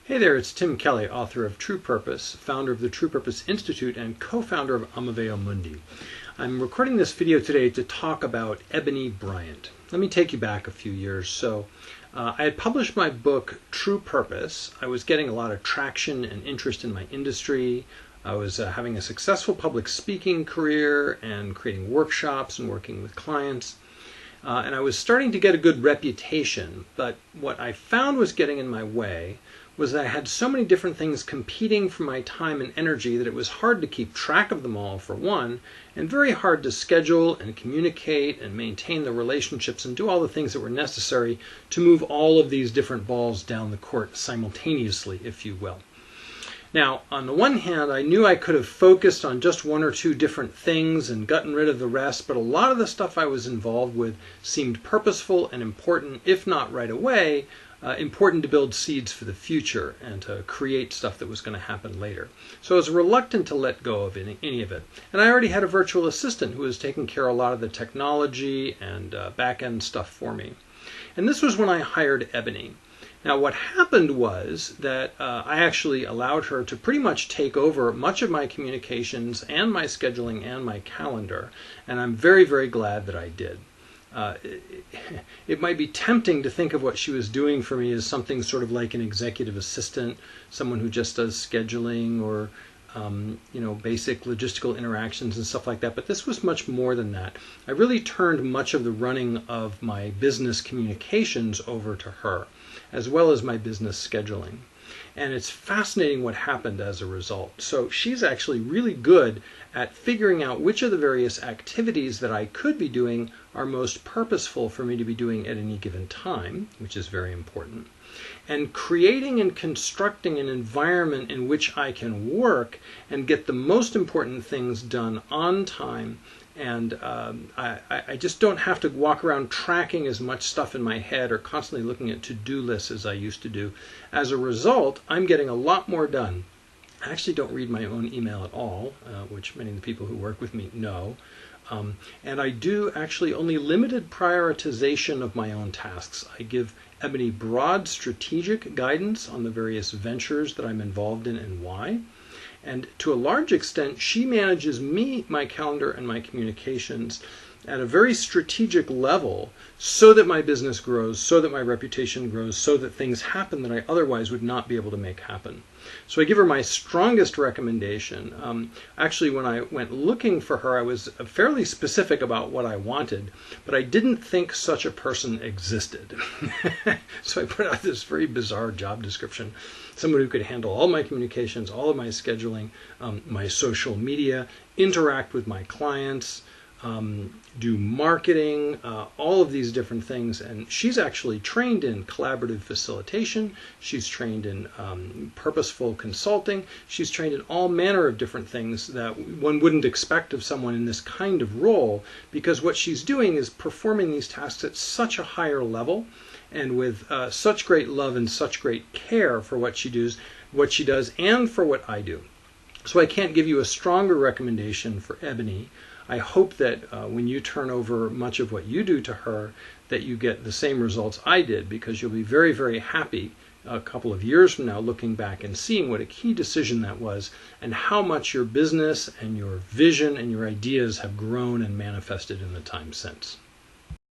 Hey there, it's Tim Kelly, author of True Purpose, founder of the True Purpose Institute, and co-founder of Amaveo Mundi. I'm recording this video today to talk about Ebonni Bryant. Let me take you back a few years. I had published my book, True Purpose. I was getting a lot of traction and interest in my industry. I was having a successful public speaking career and creating workshops and working with clients. And I was starting to get a good reputation, but what I found was getting in my way was that I had so many different things competing for my time and energy that it was hard to keep track of them all, for one, and very hard to schedule and communicate and maintain the relationships and do all the things that were necessary to move all of these different balls down the court simultaneously, if you will. Now, on the one hand, I knew I could have focused on just one or two different things and gotten rid of the rest, but a lot of the stuff I was involved with seemed purposeful and important, if not right away, important to build seeds for the future and to create stuff that was going to happen later. So I was reluctant to let go of any of it. And I already had a virtual assistant who was taking care of a lot of the technology and back-end stuff for me. And this was when I hired Ebonni. Now what happened was that I actually allowed her to pretty much take over much of my communications and my scheduling and my calendar, and I'm very, very glad that I did. It might be tempting to think of what she was doing for me as something sort of like an executive assistant, someone who just does scheduling or basic logistical interactions and stuff like that, but this was much more than that. I really turned much of the running of my business communications over to her, as well as my business scheduling. And it's fascinating what happened as a result. So she's actually really good at figuring out which of the various activities that I could be doing are most purposeful for me to be doing at any given time, which is very important, and creating and constructing an environment in which I can work and get the most important things done on time. And I just don't have to walk around tracking as much stuff in my head or constantly looking at to-do lists as I used to do. As a result, I'm getting a lot more done. I actually don't read my own email at all, which many of the people who work with me know. And I do actually only limited prioritization of my own tasks. I give Ebonni broad strategic guidance on the various ventures that I'm involved in and why. And to a large extent, she manages my calendar and my communications at a very strategic level so that my business grows, so that my reputation grows, so that things happen that I otherwise would not be able to make happen. So I give her my strongest recommendation. Actually, when I went looking for her, I was fairly specific about what I wanted, but I didn't think such a person existed. So I put out this very bizarre job description. Someone who could handle all my communications, all of my scheduling, my social media, interact with my clients, do marketing, all of these different things. And she's actually trained in collaborative facilitation. She's trained in purposeful consulting. She's trained in all manner of different things that one wouldn't expect of someone in this kind of role, because what she's doing is performing these tasks at such a higher level and with such great love and such great care for what she does and for what I do. So I can't give you a stronger recommendation for Ebonni. I hope that when you turn over much of what you do to her, that you get the same results I did, because you'll be very, very happy a couple of years from now looking back and seeing what a key decision that was and how much your business and your vision and your ideas have grown and manifested in the time since.